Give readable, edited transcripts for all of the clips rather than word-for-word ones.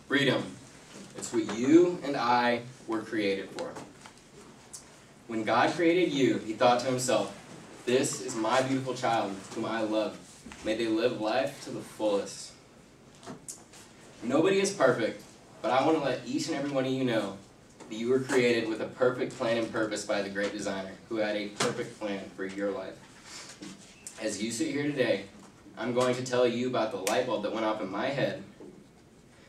Freedom. It's what you and I were created for. When God created you, he thought to himself, this is my beautiful child whom I love. May they live life to the fullest. Nobody is perfect, but I want to let each and every one of you know that you were created with a perfect plan and purpose by the great designer who had a perfect plan for your life. As you sit here today, I'm going to tell you about the light bulb that went off in my head,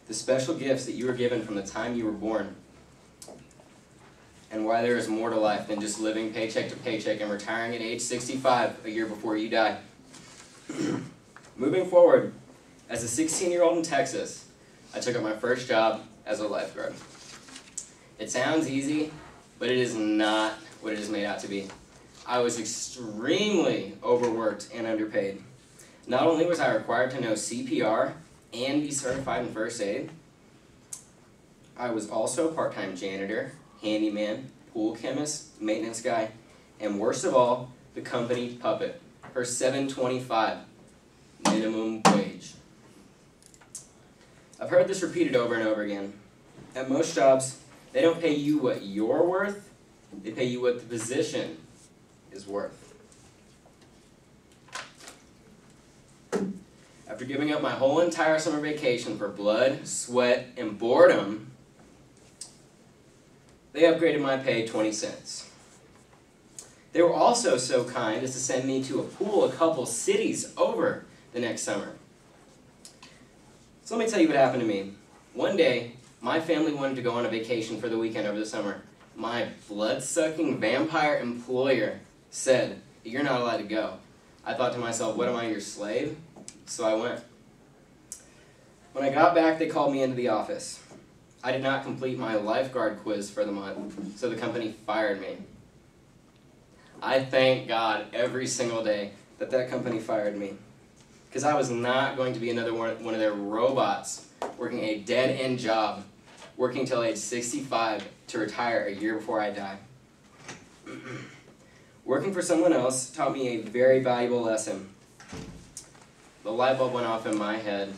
the special gifts that you were given from the time you were born, and why there is more to life than just living paycheck to paycheck and retiring at age 65, a year before you die. Moving forward, as a 16-year-old in Texas, I took up my first job as a lifeguard. It sounds easy, but it is not what it is made out to be. I was extremely overworked and underpaid. Not only was I required to know CPR and be certified in first aid, I was also a part-time janitor, handyman, pool chemist, maintenance guy, and worst of all, the company puppet for $7.25 minimum wage. I've heard this repeated over and over again. At most jobs, they don't pay you what you're worth, they pay you what the position is worth. After giving up my whole entire summer vacation for blood, sweat, and boredom, they upgraded my pay 20 cents. They were also so kind as to send me to a pool a couple cities over the next summer. So let me tell you what happened to me. One day, my family wanted to go on a vacation for the weekend over the summer. My blood-sucking vampire employer said, "You're not allowed to go." I thought to myself, what am I, your slave? So I went. When I got back, they called me into the office. I did not complete my lifeguard quiz for the month, so the company fired me. I thank God every single day that that company fired me, because I was not going to be another one of their robots working a dead-end job, working till age 65 to retire a year before I die. Working for someone else taught me a very valuable lesson. The light bulb went off in my head.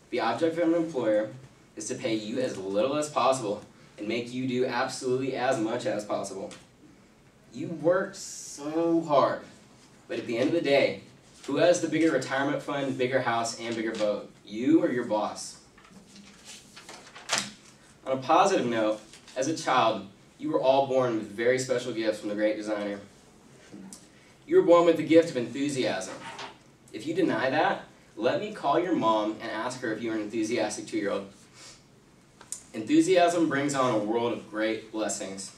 The object of an employer is to pay you as little as possible and make you do absolutely as much as possible. You work so hard, but at the end of the day, who has the bigger retirement fund, bigger house, and bigger boat? You or your boss? On a positive note, as a child, you were all born with very special gifts from the great designer. You were born with the gift of enthusiasm. If you deny that, let me call your mom and ask her if you're an enthusiastic 2-year-old. Enthusiasm brings on a world of great blessings.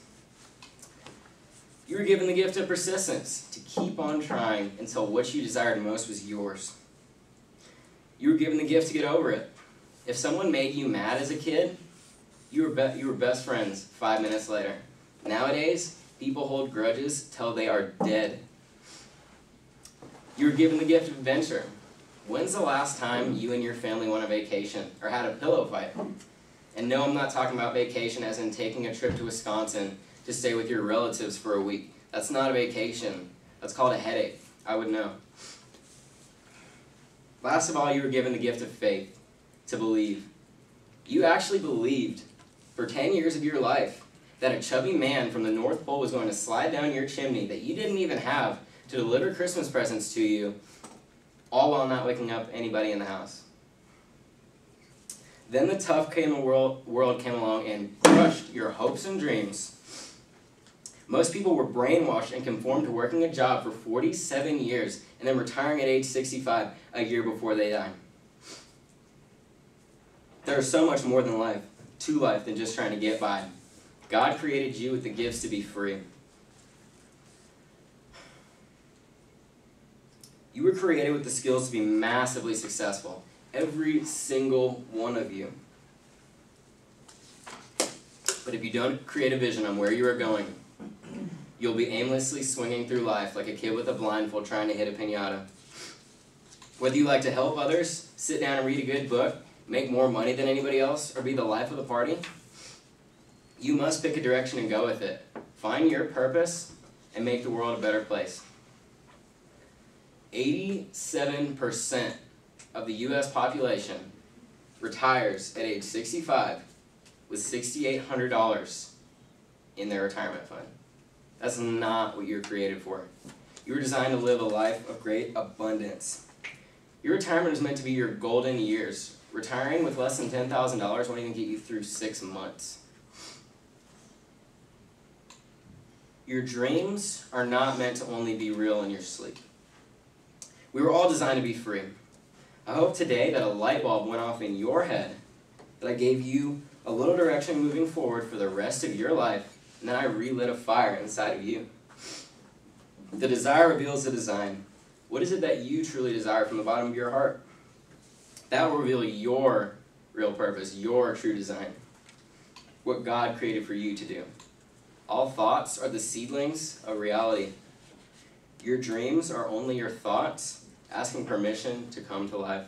You were given the gift of persistence, to keep on trying until what you desired most was yours. You were given the gift to get over it. If someone made you mad as a kid, you were best friends 5 minutes later. Nowadays, people hold grudges till they are dead. You were given the gift of adventure. When's the last time you and your family went on vacation or had a pillow fight? And no, I'm not talking about vacation as in taking a trip to Wisconsin to stay with your relatives for a week. That's not a vacation. That's called a headache. I would know. Last of all, you were given the gift of faith, to believe. You actually believed for 10 years of your life that a chubby man from the North Pole was going to slide down your chimney that you didn't even have to deliver Christmas presents to you, all while not waking up anybody in the house. Then the tough world came along and crushed your hopes and dreams. Most people were brainwashed and conformed to working a job for 47 years and then retiring at age 65, a year before they die. There is so much more than life, to life, than just trying to get by. God created you with the gifts to be free. You were created with the skills to be massively successful. Every single one of you. But if you don't create a vision on where you are going, you'll be aimlessly swinging through life like a kid with a blindfold trying to hit a piñata. Whether you like to help others, sit down and read a good book, make more money than anybody else, or be the life of the party, you must pick a direction and go with it. Find your purpose and make the world a better place. 87% of the U.S. population retires at age 65 with $6,800 in their retirement fund. That's not what you're created for. You were designed to live a life of great abundance. Your retirement is meant to be your golden years. Retiring with less than $10,000 won't even get you through 6 months. Your dreams are not meant to only be real in your sleep. We were all designed to be free. I hope today that a light bulb went off in your head, that I gave you a little direction moving forward for the rest of your life, and then I relit a fire inside of you. The desire reveals the design. What is it that you truly desire from the bottom of your heart? That will reveal your real purpose, your true design, what God created for you to do. All thoughts are the seedlings of reality. Your dreams are only your thoughts asking permission to come to life.